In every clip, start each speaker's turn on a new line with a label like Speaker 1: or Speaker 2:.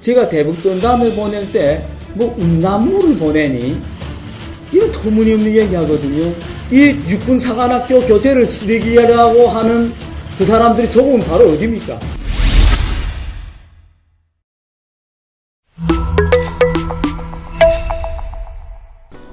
Speaker 1: 제가 대북전단을 보낼 때 뭐 음란물을 보내니? 이거 터무니없는 얘기하거든요. 이 육군사관학교 교재를 쓰레기라고 하는 그 사람들이 조금은 바로 어디입니까?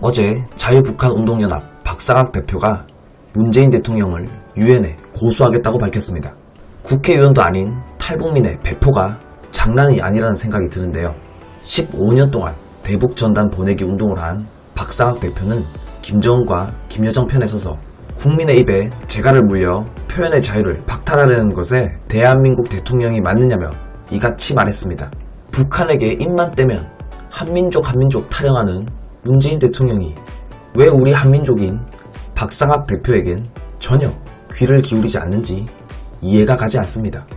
Speaker 2: 어제 자유북한운동연합 박상학 대표가 문재인 대통령을 유엔에 고소하겠다고 밝혔습니다. 국회의원도 아닌 탈북민의 배포가 장난이 아니라는 생각이 드는데요. 15년 동안 대북전단 보내기 운동을 한 박상학 대표는 김정은과 김여정 편에 서서 국민의 입에 재갈을 물려 표현의 자유를 박탈하려는 것에 대한민국 대통령이 맞느냐며 이같이 말했습니다. 북한에게 입만 떼면 한민족 타령하는 문재인 대통령이 왜 우리 한민족인 박상학 대표에겐 전혀 귀를 기울이지 않는지 이해가 가지 않습니다.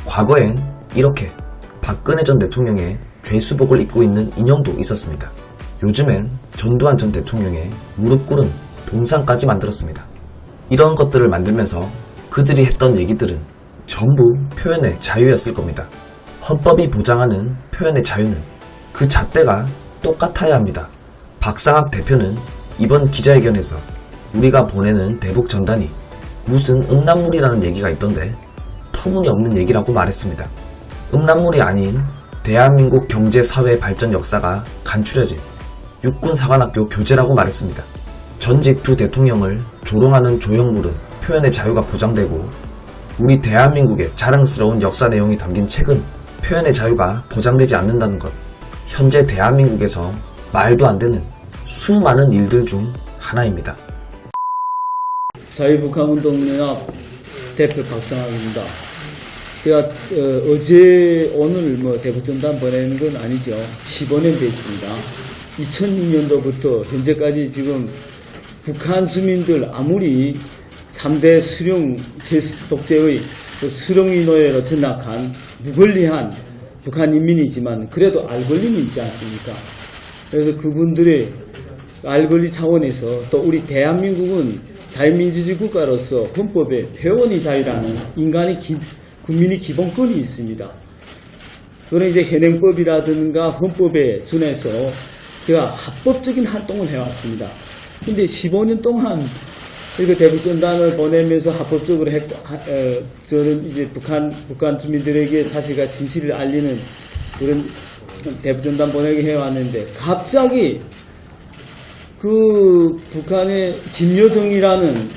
Speaker 2: 과거엔 이렇게 박근혜 전 대통령의 죄수복을 입고 있는 인형도 있었습니다. 요즘엔 전두환 전 대통령의 무릎 꿇은 동상까지 만들었습니다. 이런 것들을 만들면서 그들이 했던 얘기들은 전부 표현의 자유였을 겁니다. 헌법이 보장하는 표현의 자유는 그 잣대가 똑같아야 합니다. 박상학 대표는 이번 기자회견에서 우리가 보내는 대북 전단이 무슨 음란물이라는 얘기가 있던데 터무니없는 얘기라고 말했습니다. 음란물이 아닌 대한민국 경제사회 발전 역사가 간추려진 육군사관학교 교재라고 말했습니다. 전직 두 대통령을 조롱하는 조형물은 표현의 자유가 보장되고 우리 대한민국의 자랑스러운 역사 내용이 담긴 책은 표현의 자유가 보장되지 않는다는 것. 현재 대한민국에서 말도 안 되는 수많은 일들 중 하나입니다.
Speaker 1: 자유북한운동연합 대표 박상학입니다. 제가 어제 오늘 대북전단 보내는 건 아니죠. 15년 됐습니다. 2006년도부터 현재까지 지금 북한 주민들 아무리 3대 수령 독재의 수령의 노예로 전락한 무권리한 북한 인민이지만 그래도 알 권리는 있지 않습니까? 그래서 그분들의 알 권리 차원에서 또 우리 대한민국은 자유민주주의 국가로서 헌법에 표현의 자유라는 국민의 기본권이 있습니다. 그런 이제 현행법이라든가 헌법에 준해서 제가 합법적인 활동을 해왔습니다. 근데 15년 동안 이거 대북전단을 보내면서 합법적으로 저는 이제 북한 주민들에게 사실과 진실을 알리는 그런 대북전단 보내게 해왔는데 갑자기 그 북한의 김여정이라는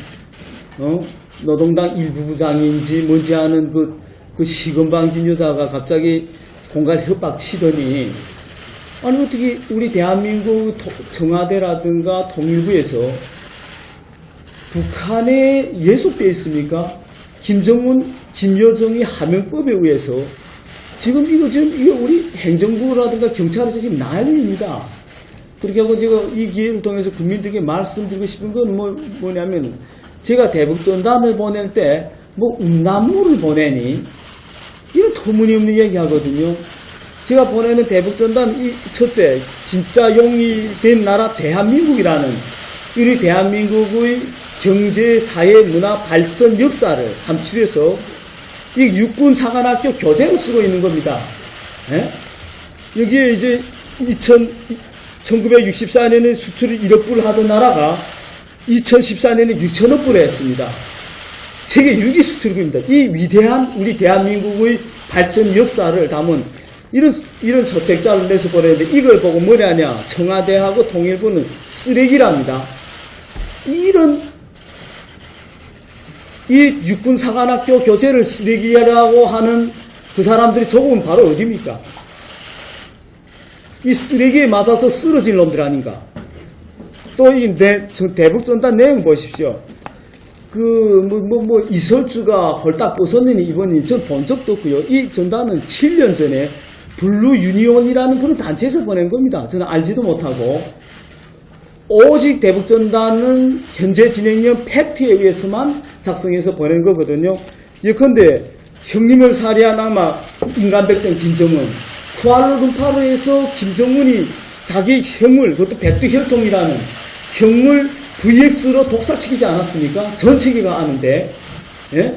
Speaker 1: 노동당 일부 부장인지 뭔지 아는 그 시건방진 여자가 갑자기 공갈 협박 치더니 아니 어떻게 우리 대한민국 청와대라든가 통일부에서 북한에 예속되어 있습니까? 김정은, 김여정이 하명법에 의해서 지금 이거 우리 행정부라든가 경찰에서 지금 난리입니다. 그렇게 하고 제가 이 기회를 통해서 국민들에게 말씀드리고 싶은 건 뭐냐면 제가 대북전단을 보낼 때 뭐 음란물을 보내니? 이거 터무니없는 얘기하거든요. 제가 보내는 대북전단 첫째 진짜 용이된 나라 대한민국이라는 우리 대한민국의 경제, 사회, 문화 발전 역사를 함축해서 이 육군사관학교 교재로 쓰고 있는 겁니다. 예? 여기에 이제 1964년에 수출을 1억 불 하던 나라가 2014년에 6천억 불을 했습니다. 세계 6위 수출국입니다. 이 위대한 우리 대한민국의 발전 역사를 담은 이런 소책자를 내서 보내는데 이걸 보고 뭐냐냐. 청와대하고 통일부는 쓰레기랍니다. 이 육군사관학교 교재를 쓰레기라고 하는 그 사람들이 조금은 바로 어디입니까? 이 쓰레기에 맞아서 쓰러진 놈들 아닌가? 또 이 대북전단 내용 보십시오. 이설주가 홀딱 벗었느니 이번이 전 본 적도 없고요. 이 전단은 7년 전에 블루 유니온이라는 그런 단체에서 보낸 겁니다. 저는 알지도 못하고. 오직 대북전단은 현재 진행형 팩트에 의해서만 작성해서 보낸 거거든요. 예컨대 형님을 살해한 악마 인간백정 김정은. 쿠알라룸푸르에서 김정은이 자기 형을, 그것도 백두혈통이라는 형을 VX로 독살시키지 않았습니까? 전 세계가 아는데. 예?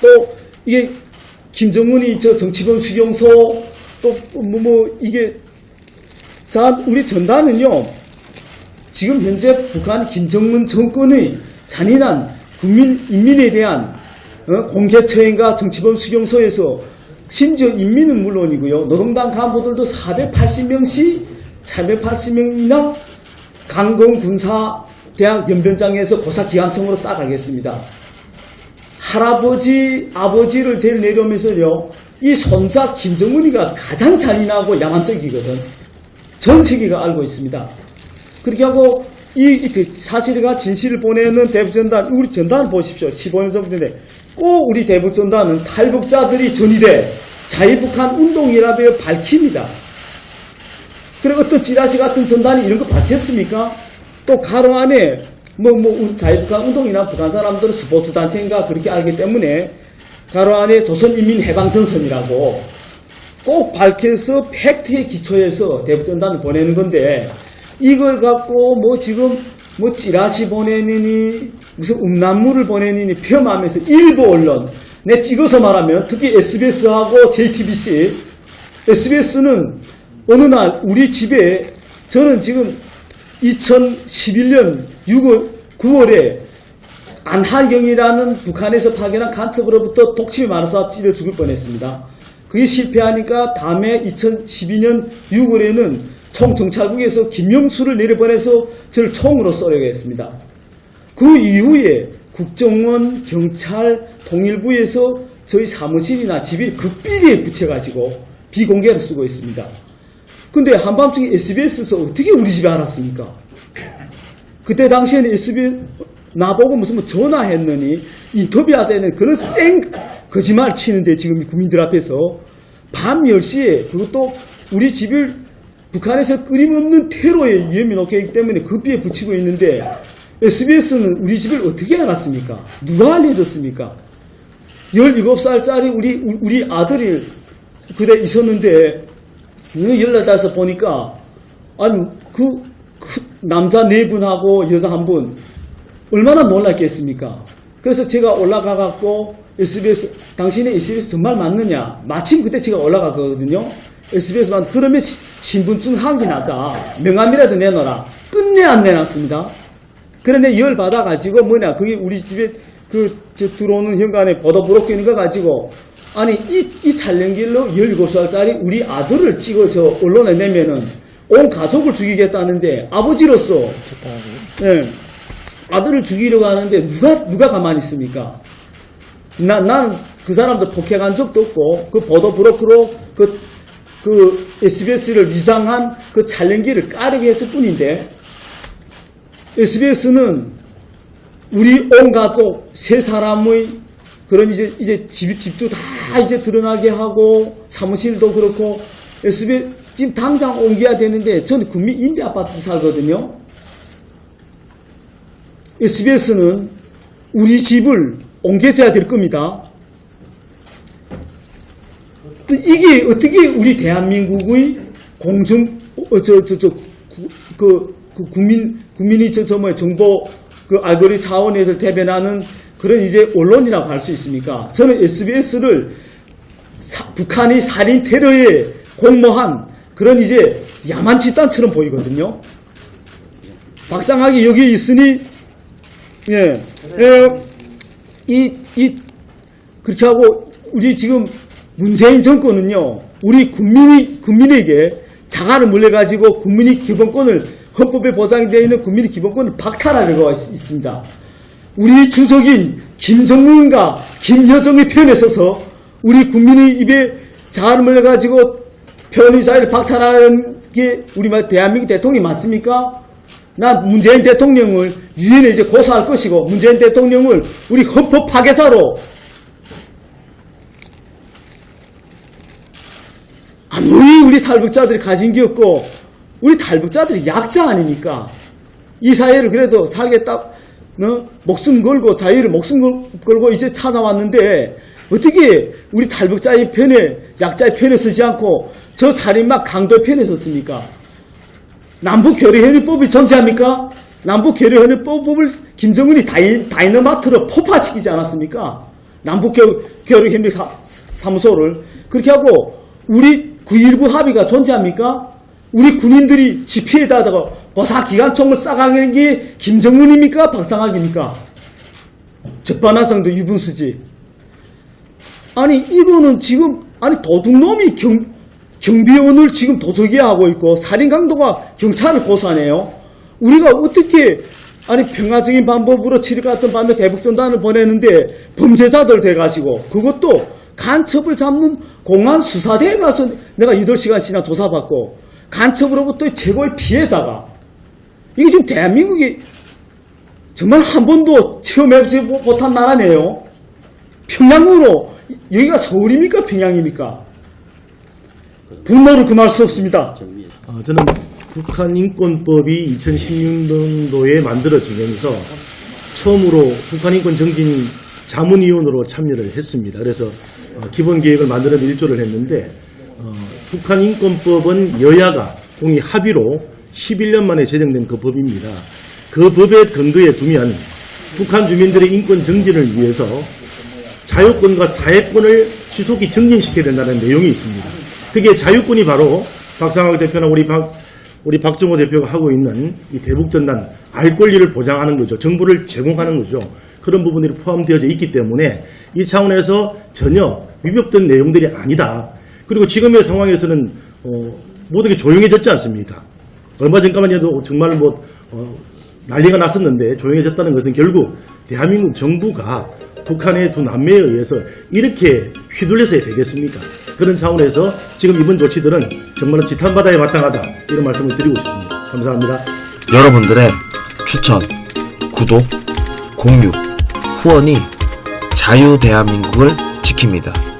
Speaker 1: 또 이게 김정은이 저 정치범 수용소 또 이게 자 우리 전단은요 지금 현재 북한 김정은 정권의 잔인한 인민에 대한 공개처행과 정치범 수용소에서 심지어 인민은 물론이고요 노동당 간부들도 480명이나 강공군사대학 연변장에서 고사기관청으로 싸가겠습니다. 할아버지, 아버지를 데려내려오면서요, 이 손자 김정은이가 가장 잔인하고 야만적이거든. 전 세계가 알고 있습니다. 그렇게 하고, 이 사실과 진실을 보내는 대북전단, 우리 전단을 보십시오. 15년 전부터인데, 꼭 우리 대북전단은 탈북자들이 전이돼 자유북한 운동연합에 밝힙니다. 그리고 어떤 찌라시 같은 전단이 이런 거 밝혔습니까? 또 가로 안에 자유북한 운동이나 북한 사람들은 스포츠단체인가 그렇게 알기 때문에 가로 안에 조선인민해방전선이라고 꼭 밝혀서 팩트에 기초해서 대북전단을 보내는 건데 이걸 갖고 지금 찌라시 보내느니 무슨 음란물을 보내느니 폄하하면서 일부 언론 내 찍어서 말하면 특히 SBS하고 JTBC SBS는 어느 날 우리 집에 저는 지금 2011년 9월에 안하경이라는 북한에서 파견한 간첩으로부터 독침에 맞아서 찔려 죽을 뻔했습니다. 그게 실패하니까 다음에 2012년 6월에는 총정찰국에서 김영수를 내려보내서 저를 총으로 쏘려고 했습니다. 그 이후에 국정원, 경찰, 통일부에서 저희 사무실이나 집에 극비리에 붙여가지고 비공개로 쓰고 있습니다. 근데 한밤중에 SBS에서 어떻게 우리 집에 알았습니까? 그때 당시에는 SBS 나보고 무슨 전화했느니 인터뷰하자는 그런 거짓말 치는데 지금 국민들 앞에서 밤 10시에 그것도 우리 집을 북한에서 끊임없는 테러에 위험이 놓게 하기 때문에 급비에 붙이고 있는데 SBS는 우리 집을 어떻게 알았습니까? 누가 알려줬습니까? 17살짜리 우리 아들이 그때 있었는데 연락해서 보니까 아니 그 남자 4분하고 여자 1분 얼마나 놀랐겠습니까? 그래서 제가 올라가갖고 SBS 당신의 SBS 정말 맞느냐? 마침 그때 제가 올라가거든요. SBS만 그러면 신분증 확인하자. 명함이라도 내놔라. 끝내 안 내놨습니다. 그런데 열 받아가지고 그게 우리 집에 들어오는 현관에 보도브로커 있는 거 가지고 아니 이 촬영길로 17살짜리 우리 아들을 찍어서 언론에 내면은 온 가족을 죽이겠다는데 아버지로서 네, 아들을 죽이려고 하는데 누가 가만히 있습니까? 난 그 사람들 폭행한 적도 없고 그 보도브로커로 그 SBS를 위장한 그 촬영기를 까르게 했을 뿐인데 SBS는 우리 온 가족 3사람의 그런 이제 집도 다 이제 드러나게 하고 사무실도 그렇고 SBS 지금 당장 옮겨야 되는데 저는 국민 임대 아파트 살거든요. SBS는 우리 집을 옮겨줘야 될 겁니다. 이게 어떻게 우리 대한민국의 공정 국민이 정보 알고리즘 차원에서 대변하는 그런 이제 언론이라고 할 수 있습니까? 저는 SBS를 북한이 살인 테러에 공모한 그런 이제 야만 집단처럼 보이거든요. 박상학이 여기 있으니 그렇게 하고 우리 지금 문재인 정권은요 우리 국민에게 자가를 물려가지고 국민의 기본권을 헌법에 보장되어 있는 국민의 기본권을 박탈하려고 있습니다. 우리 주석인 김정은과 김여정의 편에 서서 우리 국민의 입에 자아를 물려가지고 표현의 자유를 박탈하는 게 우리 대한민국 대통령이 맞습니까? 난 문재인 대통령을 유엔에 이제 고소할 것이고 문재인 대통령을 우리 헌법 파괴자로 아무리 우리 탈북자들이 가진 게 없고 우리 탈북자들이 약자 아닙니까? 이 사회를 그래도 살겠다 목숨 걸고 자유를 목숨 걸고 이제 찾아왔는데 어떻게 우리 탈북자의 편에 약자의 편에 서지 않고 저 살인마 강도 편에 섰습니까? 남북교류협의법이 존재합니까? 남북교류협의법을 김정은이 다이너마트로 폭파시키지 않았습니까? 남북교류협의 사무소를 그렇게 하고 우리 9.19 합의가 존재합니까? 우리 군인들이 지피에다가 고사기관총을 쏴가는 게 김정은입니까? 박상학입니까? 적반하장도 유분수지. 아니 이거는 지금 아니 도둑놈이 경비원을 지금 도적이 하고 있고 살인 강도가 경찰을 고소하네요. 우리가 어떻게 아니 평화적인 방법으로 치러갔던 밤에 대북전단을 보내는데 범죄자들 돼가지고 그것도 간첩을 잡는 공안수사대에 가서 내가 8시간씩이나 조사받고 간첩으로부터 최고의 피해자가 이게 지금 대한민국이 정말 한 번도 체험해보지 못한 나라네요. 평양으로 여기가 서울입니까? 평양입니까? 분노를 금할 수 없습니다.
Speaker 3: 저는 북한인권법이 2016년도에 만들어지면서 처음으로 북한인권정진 자문위원으로 참여를 했습니다. 그래서 기본계획을 만드는 일조를 했는데 북한인권법은 여야가 공의 합의로 11년 만에 제정된 그 법입니다. 그 법의 근거에 두면 북한 주민들의 인권 정진을 위해서 자유권과 사회권을 지속히 정진시켜야 된다는 내용이 있습니다. 그게 자유권이 바로 박상학 대표나 우리 박정호 대표가 하고 있는 이 대북전단 알 권리를 보장하는 거죠. 정보를 제공하는 거죠. 그런 부분들이 포함되어져 있기 때문에 이 차원에서 전혀 위법된 내용들이 아니다. 그리고 지금의 상황에서는 모든 게 조용해졌지 않습니까? 얼마 전까만 해도 정말 난리가 났었는데 조용해졌다는 것은 결국 대한민국 정부가 북한의 두 남매에 의해서 이렇게 휘둘려서야 되겠습니까? 그런 차원에서 지금 이번 조치들은 정말로 지탄바다에 마땅하다 이런 말씀을 드리고 싶습니다. 감사합니다.
Speaker 2: 여러분들의 추천, 구독, 공유, 후원이 자유 대한민국을 지킵니다.